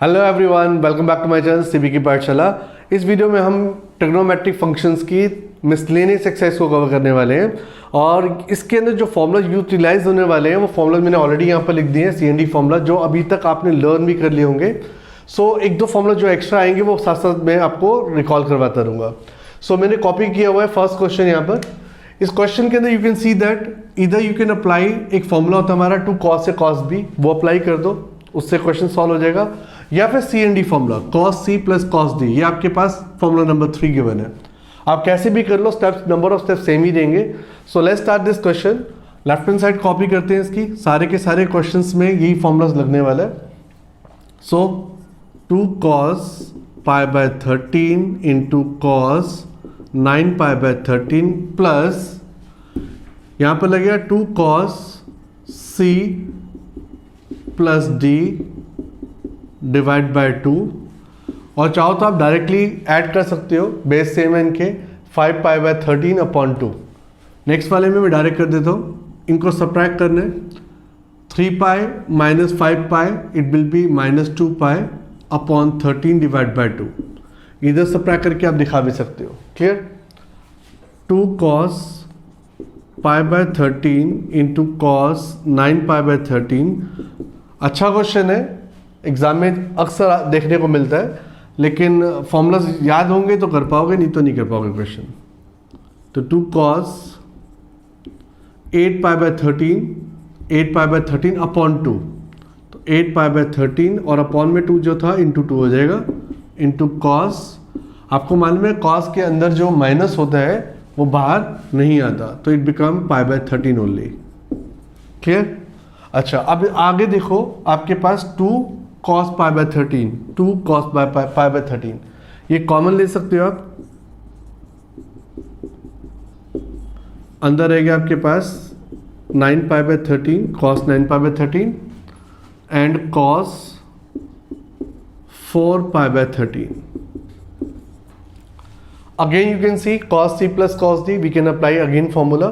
Hello everyone, welcome back to my channel CBK Pathshala. इस video में हम ट्रिग्नोमेट्रिक फंक्शंस की मिसलेनियस एक्सरसाइज को कवर करने वाले हैं और इसके अंदर जो फॉर्मूला यूटिलाइज होने वाले हैं वो फॉर्मूला मैंने ऑलरेडी यहाँ पर लिख दिए हैं, सीएनडी फॉर्मूला जो अभी तक आपने लर्न भी कर लिए होंगे। एक दो फॉर्मूला जो एक्स्ट्रा आएंगे वो साथ साथ मैं आपको रिकॉल करवाता रहूँगा। मैंने कॉपी किया हुआ है फर्स्ट क्वेश्चन यहाँ पर। इस क्वेश्चन के अंदर यू कैन सी दैट इधर यू कैन अप्लाई, एक फॉर्मूला होता है हमारा 2 cos से cos b, वो अप्लाई कर दो, उससे क्वेश्चन सॉल्व हो जाएगा। या फिर C and D formula cos c plus cos d, ये आपके पास फॉर्मूला नंबर 3 गिवन है। आप कैसे भी कर लो, steps number of step same ही देंगे। Let's start this question. Left hand side copy करते हैं इसकी, सारे के सारे क्वेश्चंस में यही फॉर्मूलाज लगने वाला है। 2 cos pi by 13 into cos 9 pi by 13 plus यहाँ पर लगेगा 2 cos c plus d divide by 2, और चाहो तो आप डायरेक्टली ऐड कर सकते हो, बेस सेम है इनके, 5 पाई बाय 13 अपॉन 2। नेक्स्ट वाले में मैं डायरेक्ट कर देता हूँ, इनको सब्ट्रैक्ट करने, 3 pi minus 5 pi it will B minus 2 pi upon 13 divide by 2। इधर सब्ट्रैक्ट करके आप दिखा भी सकते हो। Clear? 2 cos pi by 13 into cos 9 pi by 13। अच्छा क्वेश्चन है, एग्जाम में अक्सर देखने को मिलता है, लेकिन फॉर्मूलाज याद होंगे तो कर पाओगे, नहीं तो नहीं कर पाओगे क्वेश्चन। तो 2 cos 8 पाई बाय 13 अपॉन 2, तो 8 पाई बाय 13 और अपॉन में 2 जो था इंटू 2 हो जाएगा, इंटू cos। आपको मालूम है cos के अंदर जो माइनस होता है वो बाहर नहीं आता, तो it become pi by 13 only. Clear? अच्छा, अब आगे देखो, आपके पास 2 cos pi by 13, 2 cos pi by 13, ये कॉमन ले सकते हो आप। अंदर रहेगा आपके पास 9 pi by 13, cos 9 pi by 13 and cos 4 pi by 13। Again you can see cos c plus cos d, we can apply again formula.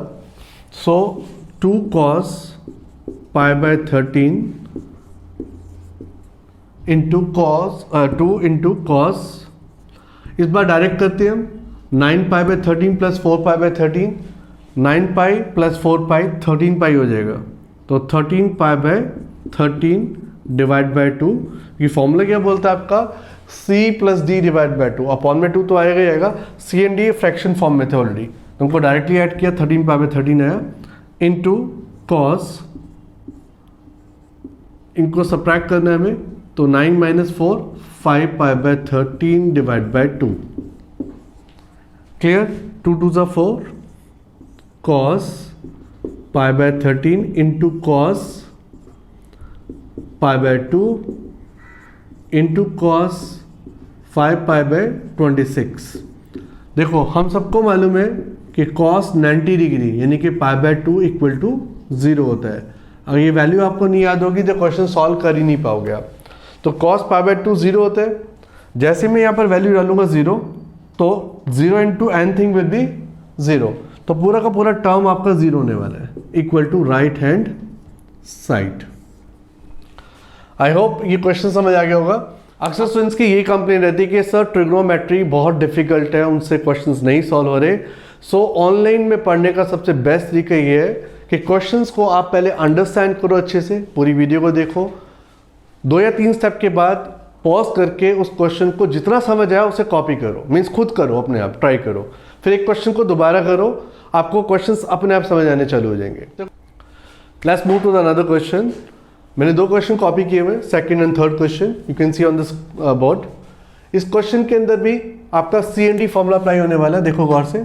2 cos pi by 13 into cos 2 into cos, इस बार direct करते हैं हम, 9 pi by 13 plus 4 pi by 13, 9 pi plus 4 पाई 13 पाई हो जाएगा, तो 13 pi by 13 divide by 2। ये formula क्या बोलता है आपका, c plus D divide by 2, upon में 2 तो आएगा ही आएगा। सी एंड डी फ्रैक्शन फॉर्म में थे ऑलरेडी, तुमको डायरेक्टली ऐड किया, 13 पाई बाय 13 आया, इनटू cos, इनको सब्ट्रैक्ट करना है हमें, तो 9 minus 4 5 pi by 13 divide by 2। Clear? 2 2 जा 4 cos pi by 13 into cos pi by 2 into cos 5 pi by 26। देखो, हम सबको मालूम है कि cos 90 डिग्री यानी कि पाई बाय 2 इक्वल टू 0 होता है। अगर ये वैल्यू आपको नहीं याद होगी तो क्वेश्चन सॉल्व कर ही नहीं पाओगे आप। तो cos पाई बाय 2 0 होता है। जैसे मैं यहाँ पर वैल्यू डालूंगा 0, तो 0 into n thing will be 0, तो पूरा का पूरा टर्म आपका 0 होने वाला है, equal to right hand side. I hope ये क्वेश्चन समझ आ गया होगा। अक्सर स्टूडेंट्स की यही कंप्लेंट रहती है कि सर ट्रिग्नोमेट्री बहुत डिफिकल्ट है, उनसे क्वेश्चंस नहीं सॉल्व हो रहे। ऑनलाइन में पढ़ने का सबसे बेस्ट तरीका ये है कि क्वेश्चंस को आप पहले अंडरस्टैंड करो अच्छे से, पूरी वीडियो को देखो, 2 या 3 स्टेप के बाद पॉज करके उस क्वेश्चन को जितना समझ आया उसे कॉपी करो, मीन्स खुद करो, अपने आप ट्राई करो, फिर एक क्वेश्चन को दोबारा करो, आपको क्वेश्चंस अपने आप समझ आने चालू हो जाएंगे। Let's move to the another question. मैंने 2 क्वेश्चन कॉपी किए हुए, second and third question, you can see on this board. इस क्वेश्चन के अंदर भी आपका C and D formula apply होने वाला है। देखो गौर से,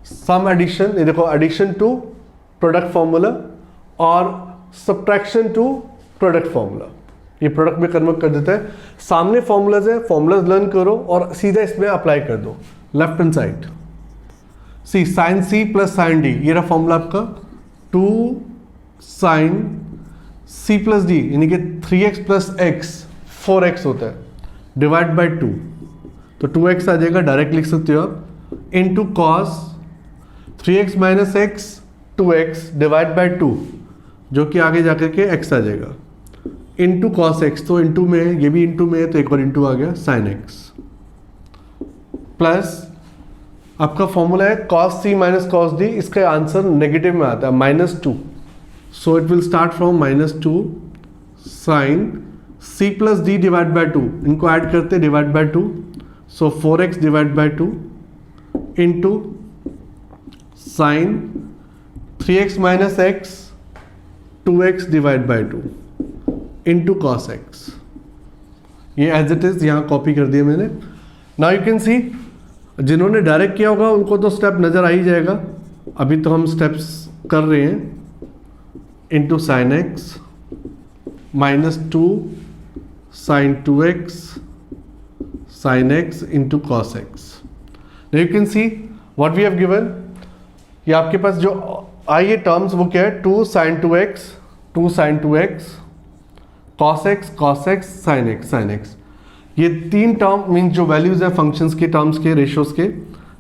सम एडिशन, ये देखो एडिशन टू प्रोडक्ट फॉर्मूला और सब्ट्रैक्शन टू प्रोडक्ट फॉर्मूला, ये प्रोडक्ट में कन्वर्ट कर देता है। सामने फॉर्मूलाज है, फॉर्मूलाज लर्न करो और सीधा इसमें अप्लाई कर दो। Left hand side C sine C plus sine D, ये रहा फॉर्मूला आपका, 2 साइन c प्लस डी यानी कि 3x प्लस x 4x होता है, डिवाइड बाय 2, तो 2x आ जाएगा, डायरेक्ट लिख सकते हो आप, into cos 3x minus x 2x divide by 2, जो कि आगे जाकर के x आ जाएगा, इंटू कॉस एक्स, तो इंटू में है, ये भी इंटू में है तो एक और इंटू आ गया साइन एक्स, प्लस आपका फॉर्मूला है cos C minus cos D, इसका आंसर नेगेटिव में आता है -2, so it will start from -2 sine C plus D divide by 2, इनको ऐड करते divide by 2, so 4x divide by 2 into sine 3x minus x 2x divide by 2 into cos x. ये as it is यहाँ copy कर दिया मैंने। Now you can सी, जिन्होंने direct किया होगा उनको तो स्टेप नजर आ ही जाएगा, अभी तो हम स्टेप्स कर रहे हैं। Into sine x -2 sine 2x sine x into cos x. You can see what we have given, ये आपके पास जो आई ये टर्म्स वो क्या है, 2 sine 2x cos x sin x, ये तीन टर्म मीन जो वैल्यूज है फंक्शंस के, टर्म्स के, रेशियोज के,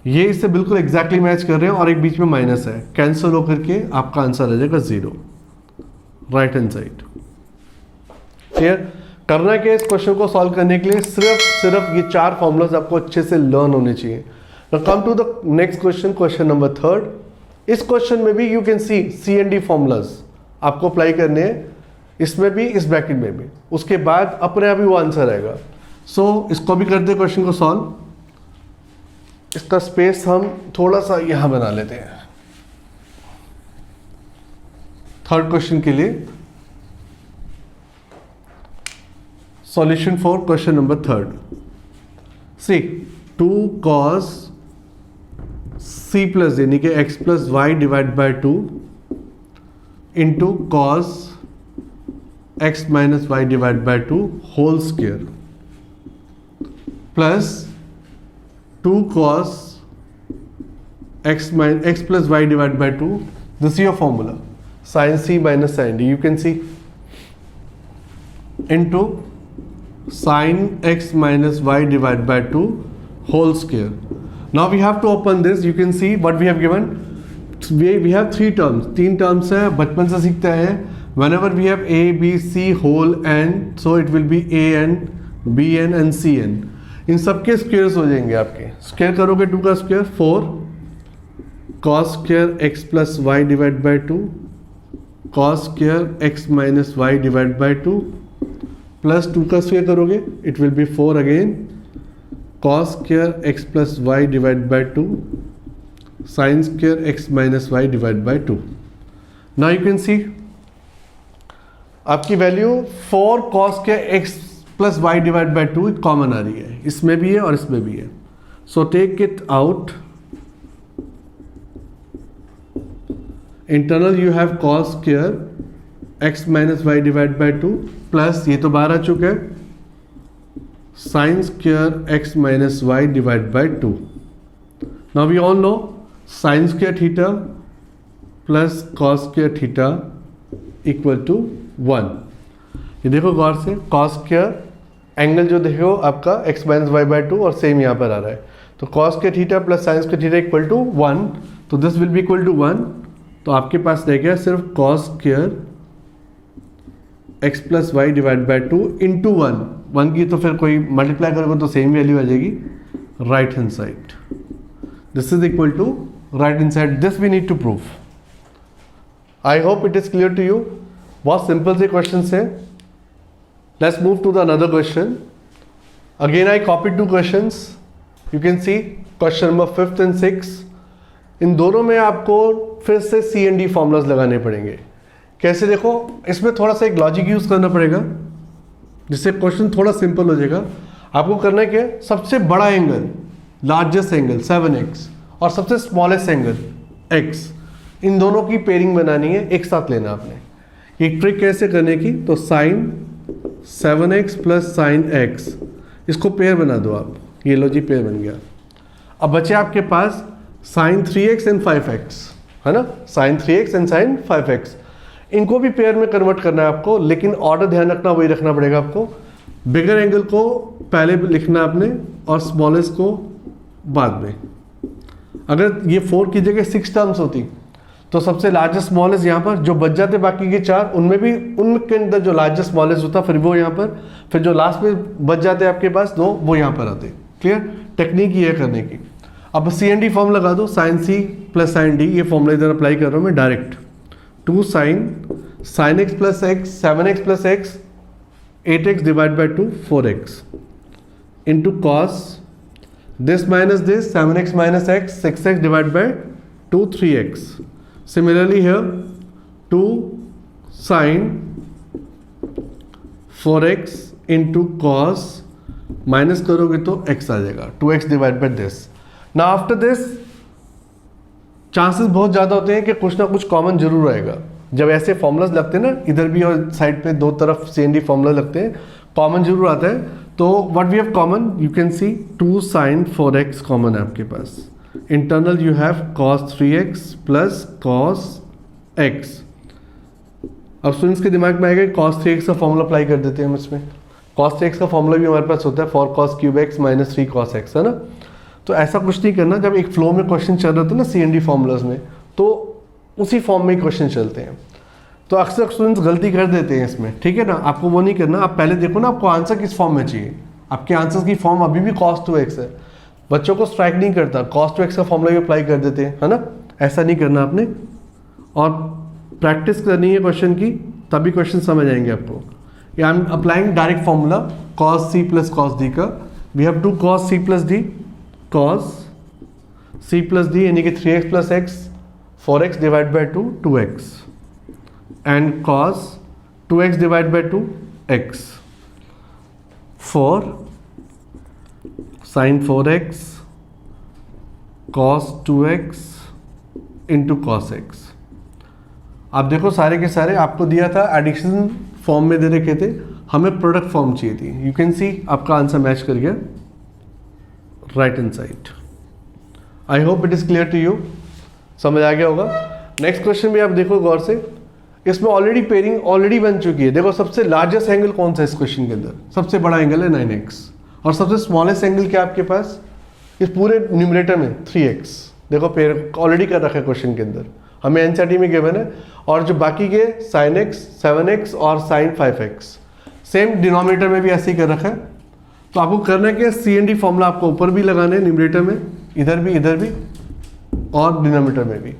ये इससे बिल्कुल एग्जैक्टली मैच कर रहे हैं और एक बीच में माइनस है, कैंसिल होकर के आपका आंसर आ जाएगा 0 राइट हैंड साइड। क्लियर? करना क्या है इस क्वेश्चन को सॉल्व करने के लिए, सिर्फ ये 4 फॉर्मूलाज आपको अच्छे से लर्न होने चाहिए। Now come to the next question, question number 3। इस क्वेश्चन में भी you can see and D formulas आपको अप्लाई करने हैं, इसमें भी इस ब्रैकेट में भी, उसके बाद अपने आप ही वो आंसर आएगा। सो इसको भी करते हैं क्वेश्चन को सॉल्व। इसका स्पेस हम थोड़ा सा यहां बना लेते हैं थर्ड क्वेश्चन के लिए। Solution for question number 3। See 2 cos c plus यानी कि x plus Y divide by 2 into cos x minus Y divide by 2 whole square plus 2 cos x plus y divided by 2, this is your formula, sin c minus sin d, you can see, into sin x minus y divided by 2 whole square. Now we have to open this, you can see what we have given, we have 3 terms, 3 terms है, बचपन से सीखते हैं, whenever we have a b c whole n, so it will be a n b n and c n, इन सबके squares हो जाएंगे आपके। Square करोगे 2 का square 4 cos square x plus Y divide by 2 cos square x minus Y divide by 2 plus 2 का square करोगे it will be 4 again cos square x plus Y divide by 2 sin square x minus Y divide by 2। Now you can see आपकी value 4 cos square x plus Y divide by 2 common आ रही है, इसमें भी है और इसमें भी है, so take it out. Internal you have cos square x minus Y divide by 2 plus ये तो बाहर आ चुका है sin square x minus Y divide by 2। Now we all know sin square theta plus cos square theta equal to 1। ये देखो गौर से, cos square angle जो देखो आपका x माइनस वाई बाई 2 और सेम यहाँ पर आ रहा है, तो cos square theta plus sine square theta equal to 1, तो this will be equal to 1, तो आपके पास रह गया सिर्फ cos square x plus Y divide by 2 into 1 की तो फिर कोई मल्टीप्लाई करोगे तो सेम वैल्यू आ जाएगी right hand side, this is equal to right hand side, this we need to prove. I hope it is clear to you. बहुत simple से क्वेश्चन है। Let's move to the another question. Again I copied 2 questions. You can see question number 5th and 6th. इन दोनों में आपको फिर से सी and D formulas लगाने पड़ेंगे। कैसे देखो, इसमें थोड़ा सा एक लॉजिक यूज करना पड़ेगा जिससे क्वेश्चन थोड़ा सिंपल हो जाएगा। आपको करना क्या है, सबसे बड़ा एंगल लार्जेस्ट एंगल 7x और सबसे स्मॉलेस्ट एंगल x, इन दोनों की पेयरिंग बनानी है, एक साथ लेना आपने। एक ट्रिक कैसे करने की, तो sine 7x plus sine x, इसको पेयर बना दो आप, ये लो जी पेयर बन गया। अब बचे आपके पास साइन 3x एंड 5x, है ना, sign 3x and sign 5x, इनको भी पेयर में कन्वर्ट करना है आपको, लेकिन ऑर्डर ध्यान रखना वही रखना पड़ेगा आपको। बिगर एंगल को पहले लिखना आपने और स्मॉलेस्ट को बाद में। अगर ये 4 की जगह 6 टर्म्स होती तो सबसे लार्जेस्ट स्मॉलेस्ट यहाँ पर, जो बच जाते बाकी के 4 उनमें भी उनके अंदर जो लार्जेस्ट स्मॉलेस्ट होता फिर वो यहाँ पर, फिर जो लास्ट में बच जाते हैं आपके पास 2 वो यहाँ पर आते। क्लियर? टेक्निक ये है करने की। अब CND फॉर्म लगा दो, sin C plus sin D, ये फॉर्मूला इधर अप्लाई कर रहा हूँ मैं direct. 2 sin x plus x 7x plus x 8x divide by 2 4x into cos this minus this 7x minus x 6x divide by 2 3x। Similarly here 2 sin 4x into cos minus करोगे तो x आ जाएगा 2x divide by this. ना after this chances बहुत ज़्यादा होते हैं कि कुछ ना कुछ कॉमन जरूर आएगा। जब ऐसे फॉर्मूलाज लगते हैं ना, इधर भी और साइड पे 2 तरफ CND फॉर्मूला लगते हैं, कॉमन जरूर आता है। तो what we have common, you can see 2 sin 4x common है आपके पास। Internal you have cos 3x plus cos x। अब स्टूडेंट्स के दिमाग में आएगा cos 3x का फॉर्मूला अप्लाई कर देते हैं हम इसमें। cos 3x का फॉर्मूला भी हमारे पास होता है 4 cos cube x minus 3 cos x, है ना। तो ऐसा कुछ नहीं करना, जब एक फ्लो में क्वेश्चन चल रहा था ना CND फॉर्मूलाज में, तो उसी फॉर्म में ही क्वेश्चन चलते हैं। तो अक्सर स्टूडेंट्स गलती कर देते हैं इसमें, ठीक है ना। आपको वो नहीं करना, आप पहले देखो ना आपको आंसर किस फॉर्म में चाहिए। आपके आंसर की फॉर्म अभी भी cos 2x है, बच्चों को स्ट्राइक नहीं करता, cos 2x का फॉर्मूला भी अप्लाई कर देते हैं, है ना। ऐसा नहीं करना आपने, और प्रैक्टिस करनी है क्वेश्चन की, तभी क्वेश्चन समझ आएंगे आपको। I am applying direct formula cos C plus cos D का। We have 2 cos C plus D, cos C plus D यानी कि 3x plus x 4x divide by 2 2x and cos 2x divide by 2 x 4 sin 4x cos 2x into cos x। आप देखो सारे के सारे आपको दिया था एडिशन फॉर्म में दे रखे थे, हमें प्रोडक्ट फॉर्म चाहिए थी। यू कैन सी आपका आंसर मैच कर गया right hand side. I hope it is clear to you, समझ आ गया होगा। नेक्स्ट क्वेश्चन भी आप देखो गौर से, इसमें ऑलरेडी पेयरिंग ऑलरेडी बन चुकी है। देखो सबसे लार्जेस्ट एंगल कौन सा है इस क्वेश्चन के अंदर, सबसे बड़ा एंगल है 9x, और सबसे स्मॉलेस्ट एंगल क्या आपके पास इस पूरे न्यूमरेटर में 3x। देखो पेयर ऑलरेडी कर रखा है क्वेश्चन के अंदर, हमें एनसीईआरटी में गिवन है। और जो बाकी के sin x 7x और sin 5x सेम डिनोमिनेटर में भी ऐसे ही कर रखा है। तो आपको करना है कि CND फॉर्मूला आपको ऊपर भी लगाने हैं न्यूमरेटर में, इधर भी और डिनोमिनेटर में भी।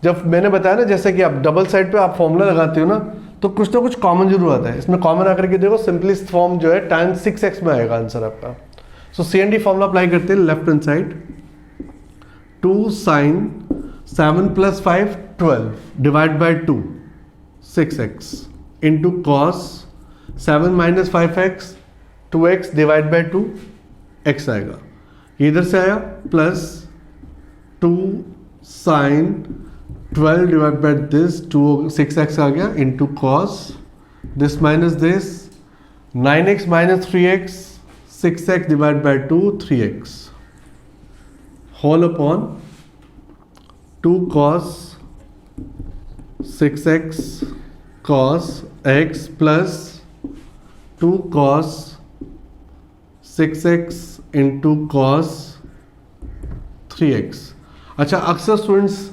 जब मैंने बताया ना जैसे कि आप डबल साइड पे आप फॉर्मूला लगाते हो ना, तो कुछ ना कुछ कॉमन जरूर आता है। इसमें कॉमन आकर के देखो सिंपलेस्ट फॉर्म जो है tan 6x में आएगा आंसर आपका। सो CND फॉर्मूला अप्लाई करते हैं left hand side, 2 sin 7 plus 5 12 divide by 2 6x into cos 7 minus 5x 2x divide by 2 x आएगा। ये इधर से आया plus 2 sin 12 divide by this 6x आ गया into cos this minus this 9x minus 3x 6x divide by 2 3x whole upon 2 cos 6x cos x plus 2 cos 6x into cos 3x। अच्छा, अक्सर students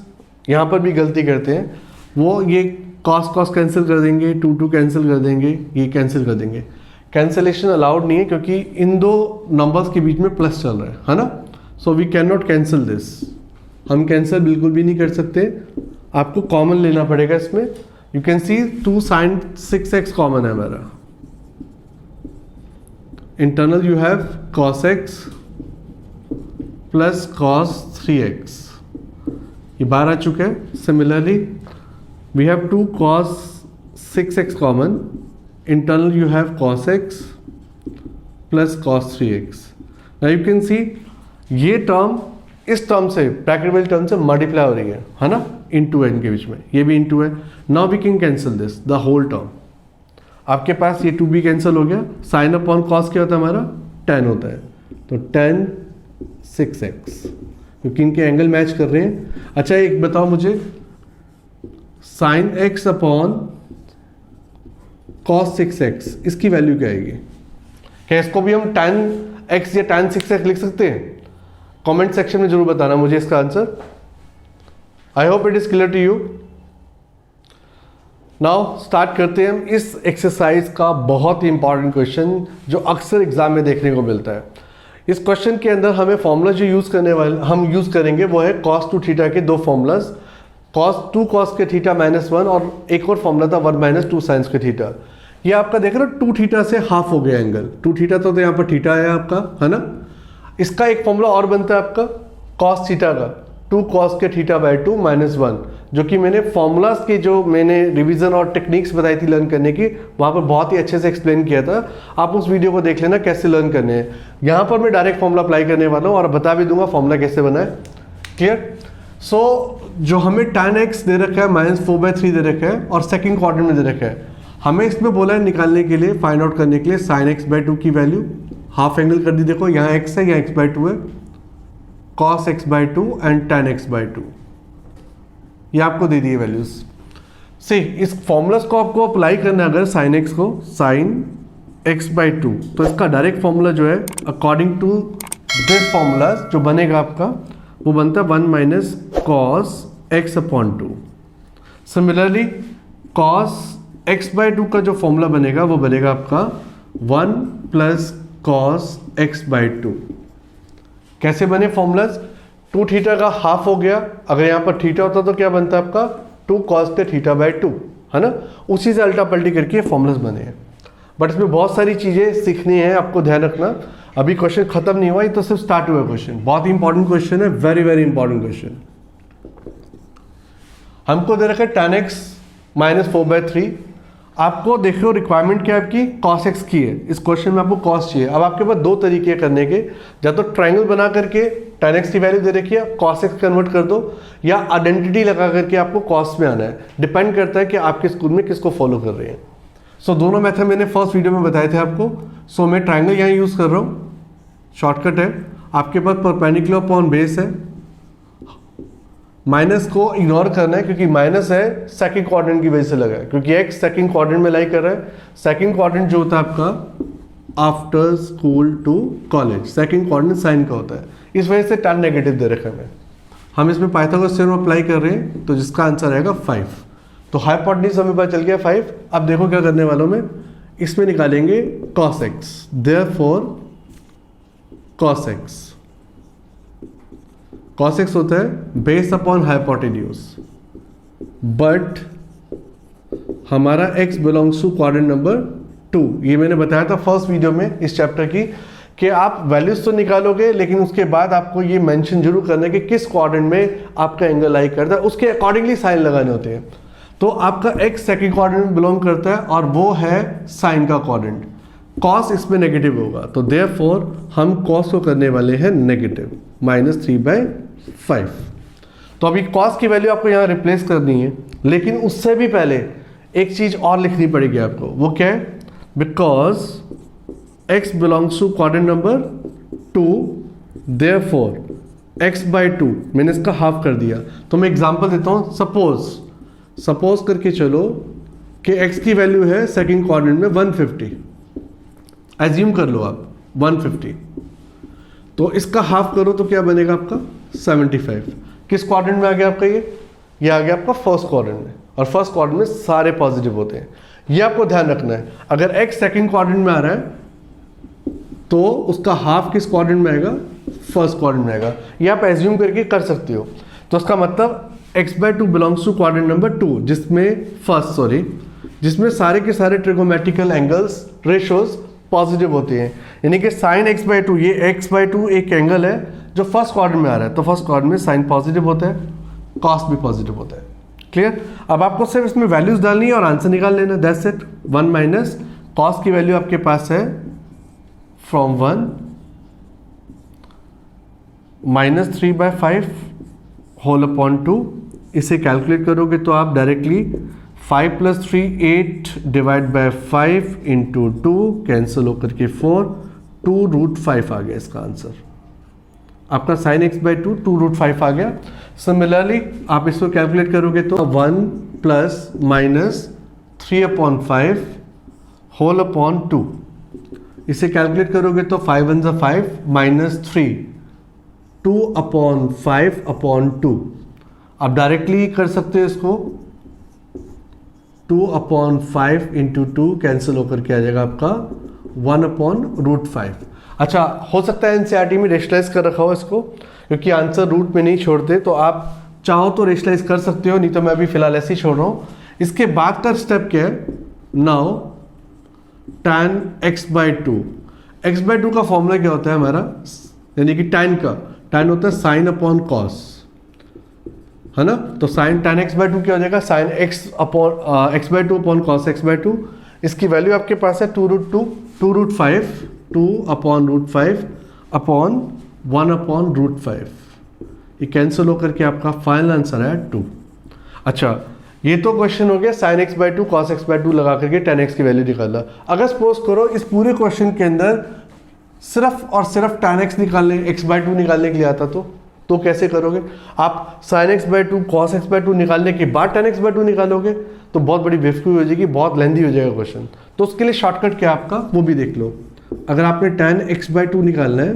यहाँ पर भी गलती करते हैं, वो ये cos कैंसिल कर देंगे, 2 कैंसिल कर देंगे, ये कैंसिल कर देंगे। कैंसिलेशन अलाउड नहीं है क्योंकि इन दो नंबर्स के बीच में प्लस चल रहा है ना। So we can not cancel this, हम कैंसिल बिल्कुल भी नहीं कर सकते, आपको कॉमन लेना पड़ेगा इसमें। You can see 2 sin 6x common है हमारा। Internal you have cos x plus cos 3x, ये बाहर आ चुका है। Similarly we have 2 cos 6x common, internal you have cos x plus cos 3x। Now you can see ये term इस term से ब्रैकेट वाली टर्म से मल्टीप्लाई हो रही है ना, इनटू n के बीच में, ये भी इनटू है। Now we can cancel this the whole term. आपके पास ये 2 भी कैंसिल हो गया, साइन अपॉन कॉस क्या होता है हमारा tan होता है, तो tan 6x क्योंकि इनके एंगल मैच कर रहे हैं। अच्छा एक बताओ मुझे, sin x upon cos 6x इसकी वैल्यू क्या आएगी? क्या इसको भी हम tan x या tan 6x लिख सकते हैं? कमेंट सेक्शन में जरूर बताना मुझे इसका answer. I hope it is clear to you. Now start करते हैं हम इस एक्सरसाइज का बहुत ही इंपॉर्टेंट क्वेश्चन जो अक्सर एग्जाम में देखने को मिलता है। इस क्वेश्चन के अंदर हमें फॉर्मूला जो हम यूज करेंगे वो है cos 2 थीटा के दो फॉर्मूलाज, cos 2 cos के थीटा -1 और एक और फॉर्मूला था 1 - 2 साइंस के थीटा। ये आपका देख रहे हो 2 थीटा से हाफ हो गया एंगल, 2 थीटा तो यहाँ पर थीटा है आपका, है ना। इसका एक फॉर्मूला और बनता है आपका cos थीटा का 2 cos के थीटा बाई 2 -1, जो कि मैंने फॉर्मूलाज की जो मैंने रिवीजन और टेक्निक्स बताई थी लर्न करने की, वहाँ पर बहुत ही अच्छे से एक्सप्लेन किया था। आप उस वीडियो को देख लेना कैसे लर्न करने हैं। यहाँ पर मैं डायरेक्ट फॉर्मूला अप्लाई करने वाला हूँ और बता भी दूंगा फॉर्मूला कैसे बना है। क्लियर। सो जो हमें tan x दे रखा है -4/3 दे रखा है और सेकंड क्वाड्रेंट में दे रखा है, हमें इसमें बोला है निकालने के लिए, फाइंड आउट करने के लिए sin x/2 की वैल्यू। हाफ एंगल कर दी, देखो यहाँ x है, यहाँ x/2 है, cos x/2 and tan x/2, ये आपको दे दिए वैल्यूज। सी इस फॉर्मूलाज को आपको अप्लाई करना है, अगर sin x को sin x/2, तो इसका डायरेक्ट फॉर्मूला जो है अकॉर्डिंग टू दिस फॉर्मूलाज जो बनेगा आपका वो बनता है 1 - cos x/2। Similarly cos x/2 का जो फॉर्मूला बनेगा वो बनेगा आपका 1 + cos x/2। कैसे बने फॉर्मूलाज? 2 थीटा का हाफ हो गया, अगर यहाँ पर थीटा होता तो क्या बनता है आपका 2 cos के थीटा बाई 2, है ना। उसी से अल्टा पल्टी करके ये फॉर्मूलाज बने हैं। बट इसमें बहुत सारी चीज़ें सीखनी है, आपको ध्यान रखना। अभी क्वेश्चन खत्म नहीं हुआ, ये तो सिर्फ स्टार्ट हुआ क्वेश्चन। बहुत ही इंपॉर्टेंट क्वेश्चन है, वेरी वेरी इंपॉर्टेंट क्वेश्चन। हमको दे रखा है tan x -4/3। आपको देखो रिक्वायरमेंट क्या है आपकी, cos x की है। इस क्वेश्चन में आपको cos चाहिए। अब आपके पास दो तरीके करने के, या तो ट्रायंगल बना करके tan x की वैल्यू दे रखी है, cos x कन्वर्ट कर दो, या आइडेंटिटी लगा करके आपको cos में आना है। डिपेंड करता है कि आपके स्कूल में किसको फॉलो कर रहे हैं। सो दोनों मेथड मैंने फर्स्ट वीडियो में बताए थे आपको। सो मैं ट्रायंगल यहाँ यूज़ कर रहा हूँ, शॉर्टकट है। आपके पास परपेंडिकुलर अपॉन बेस है, माइनस को इग्नोर करना है क्योंकि माइनस है सेकंड क्वाड्रेंट की वजह से लगा है, क्योंकि x सेकंड क्वाड्रेंट में लाई कर रहा है। सेकंड क्वाड्रेंट जो होता है आपका after school to college, second quadrant sine का होता है, इस वजह से tan नेगेटिव दे रखा है। हम इसमें पाइथागोरस थ्योरम अप्लाई कर रहे हैं, तो जिसका आंसर आएगा 5। तो हाइपोटेन्यूज हमें पता चल गया 5। अब देखो क्या करने वालों में, इसमें निकालेंगे cos x, therefore cos x। cos x होता है बेस अपॉन हाइपोटेन्यूज, बट हमारा x belongs to quadrant number 2। ये मैंने बताया था फर्स्ट वीडियो में इस चैप्टर की, कि आप वैल्यूज तो निकालोगे लेकिन उसके बाद आपको ये मेंशन जरूर करना है कि किस क्वाड्रेंट में आपका एंगल लाई करता है, उसके अकॉर्डिंगली साइन लगाने होते हैं। तो आपका x सेकंड क्वाड्रेंट में बिलोंग करता है और वो है साइन का क्वाड्रेंट। cos इसमें नेगेटिव होगा, तो देयरफॉर हम cos को करने वाले हैं नेगेटिव -3/5। तो अभी cos की वैल्यू आपको यहाँ रिप्लेस करनी है, लेकिन उससे भी पहले एक चीज और लिखनी पड़ेगी आपको। वो क्या है? Because x belongs to quadrant number 2, therefore x/2 मैंने इसका हाफ कर दिया। तो मैं एग्जांपल देता हूँ। सपोज करके चलो कि x की वैल्यू है सेकंड क्वाड्रेंट में 150, एज्यूम कर लो आप 150, तो इसका हाफ करो तो क्या बनेगा आपका 75। किस क्वाड्रेंट में आ गया आपका ये आ गया आपका फर्स्ट क्वाड्रेंट में, और फर्स्ट क्वाड्रेंट में सारे पॉजिटिव होते हैं। ये आपको ध्यान रखना है। अगर x सेकंड क्वाड्रेंट में आ रहा है तो उसका हाफ किस क्वाड्रेंट में आएगा? फर्स्ट क्वाड्रेंट में आएगा। ये आप एज्यूम करके कर सकते हो। तो उसका मतलब x/2 belongs to quadrant number 2, जिसमें सारे के सारे ट्रिगोमेट्रिकल एंगल्स रेशोज पॉजिटिव होते हैं। यानी कि साइन x/2, ये x/2 एक एंगल है जो फर्स्ट क्वाड्रेंट में आ रहा है, तो फर्स्ट क्वाड्रेंट में साइन पॉजिटिव होता है, कॉस भी पॉजिटिव होता है। क्लियर? अब आपको सिर्फ इसमें वैल्यूज डालनी है और आंसर निकाल लेना, दैट्स इट। 1 - कॉस की वैल्यू आपके पास है फ्रॉम 1 -3/5 होल अपॉन 2। इसे कैलकुलेट करोगे तो आप directly 5 + 3 8 divide by 5 into 2 cancel होकर के 4 2√5 आ गया इसका आंसर। आपका sin x/2 2√5 आ गया। सिमिलरली आप इसको कैलकुलेट करोगे तो 1 ± 3/5 होल अपॉन 2, इसे कैलकुलेट करोगे तो 5 1 = 5 -3 2/5/2 आप डायरेक्टली कर सकते हो इसको, 2/5 इंटू 2 कैंसिल होकर के आ जाएगा आपका 1/√5। अच्छा, हो सकता है एनसीईआरटी में रेशनलाइज कर रखा हो इसको, क्योंकि आंसर रूट में नहीं छोड़ते, तो आप चाहो तो रेशनलाइज कर सकते हो, नहीं तो मैं अभी फिलहाल ऐसे ही छोड़ रहा हूँ। इसके बाद का स्टेप क्या है, नाउ tan x/2। x/2 का फॉर्मूला क्या होता है हमारा, यानी कि tan का, tan होता है sin अपॉन cos, है ना। तो sin tan x/2 क्या हो जाएगा, sin x/2 upon cos x/2। इसकी वैल्यू आपके पास है 2√5 2/√5 अपॉन 1/√5। ये कैंसिल होकर के आपका फाइनल आंसर है 2। अच्छा, ये तो क्वेश्चन हो गया sin x/2 cos x/2 लगा करके tan x की वैल्यू निकालना। अगर सपोज करो इस पूरे क्वेश्चन के अंदर सिर्फ और सिर्फ tan x निकालने, x/2 निकालने के लिए आता तो कैसे करोगे आप? sin x/2 cos x/2 निकालने के बाद tan x/2 निकालोगे तो बहुत बड़ी बेवकूफ़ी हो जाएगी, बहुत लेंदी हो जाएगा क्वेश्चन। तो उसके लिए शॉर्टकट क्या आपका, वो भी देख लो। अगर आपने tan x/2 निकालना है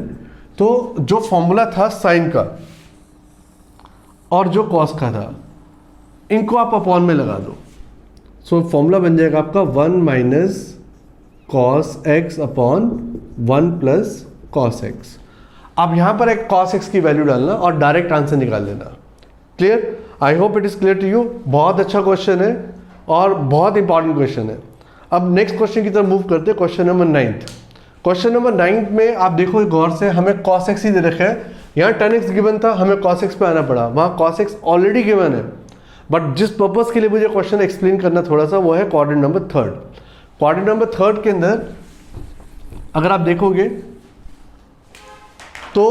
तो जो फॉर्मूला था sin का और जो cos का था, इनको आप अपॉन में लगा दो। सो फॉर्मूला बन जाएगा आपका 1 minus cos x upon 1 plus cos x। आप यहां पर एक cos x की वैल्यू डालना और डायरेक्ट आंसर निकाल लेना। Clear? I hope it is clear to you. बहुत अच्छा क्वेश्चन है और बहुत इंपॉर्टेंट क्वेश्चन है। अब नेक्स्ट क्वेश्चन की तरफ मूव करते हैं, क्वेश्चन नंबर 9। क्वेश्चन नंबर 9 में आप देखो गौर से, हमें cos x ही दे रखा है। यहाँ tan x गिवन था, हमें cos x पे आना पड़ा, वहाँ cos x ऑलरेडी गिवन है। बट जिस पर्पस के लिए मुझे क्वेश्चन एक्सप्लेन करना थोड़ा सा, वो है क्वाड्रेंट नंबर 3। क्वाड्रेंट नंबर 3 के अंदर अगर आप देखोगे तो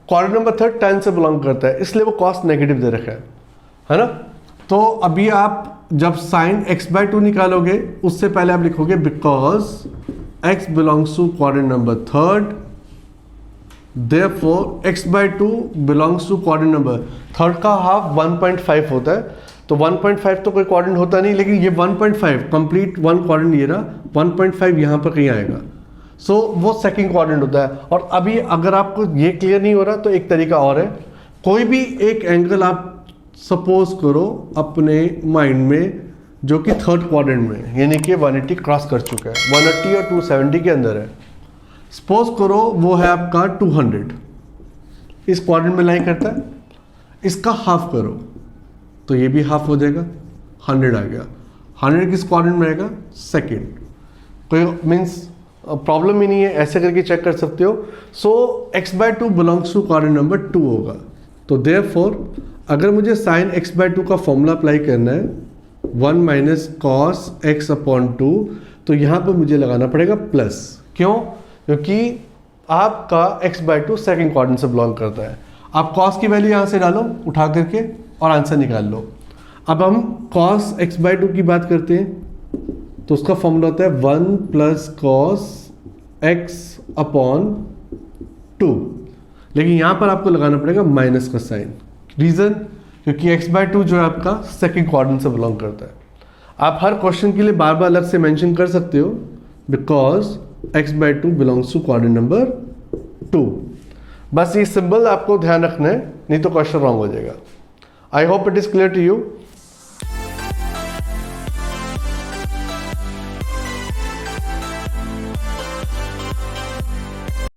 क्वाड्रेंट नंबर 3 tan से बिलोंग करता है, इसलिए वो कॉस नेगेटिव दे रखा है ना। तो अभी आप जब sin x/2 निकालोगे उससे पहले आप लिखोगे because x belongs to quadrant number 3, therefore x/2 belongs to quadrant number 3 का हाफ 1.5 होता है। तो 1.5 तो कोई क्वाड्रेंट होता नहीं, लेकिन ये 1.5 कंप्लीट 1 क्वाड्रेंट ये रहा, 1.5 यहाँ पर कहीं आएगा। सो वो सेकंड क्वाड्रेंट होता है। और अभी अगर आपको ये क्लियर नहीं हो रहा तो एक तरीका और है, कोई भी एक एंगल आप सपोज करो अपने माइंड में जो कि थर्ड क्वाड्रेंट में, यानी कि 180 क्रॉस कर चुका है, 180 और 270 के अंदर है। सपोज करो वो है आपका 200, इस क्वाड्रेंट में लाइन करता है, इसका हाफ करो तो ये भी हाफ हो जाएगा, 100 आ गया। 100 किस क्वाड्रेंट में रहेगा, सेकंड। कोई मीन्स प्रॉब्लम ही नहीं है, ऐसे करके चेक कर सकते हो। So x/2 belongs to quadrant number 2 होगा। तो देयरफॉर अगर मुझे sin x/2 का फॉर्मूला अप्लाई करना है 1 माइनस cos x अपॉन 2, तो यहाँ पर मुझे लगाना पड़ेगा प्लस। क्यों? क्योंकि आपका x/2 सेकंड क्वाड्रेंट से बिलोंग करता है। आप cos की वैल्यू यहाँ से डालो उठा करके और आंसर निकाल लो। अब हम cos x/2 की बात करते हैं तो उसका फॉर्मूला होता है 1 प्लस cos x अपॉन 2, लेकिन यहाँ पर आपको लगाना पड़ेगा माइनस का साइन। रीज़न? क्योंकि x/2 जो है आपका सेकंड क्वाड्रेंट से बिलोंग करता है। आप हर क्वेश्चन के लिए बार बार अलग से मेंशन कर सकते हो because x/2 belongs to quadrant number 2। बस ये सिंबल आपको ध्यान रखना है, नहीं तो क्वेश्चन रॉन्ग हो जाएगा। I hope it is clear to you.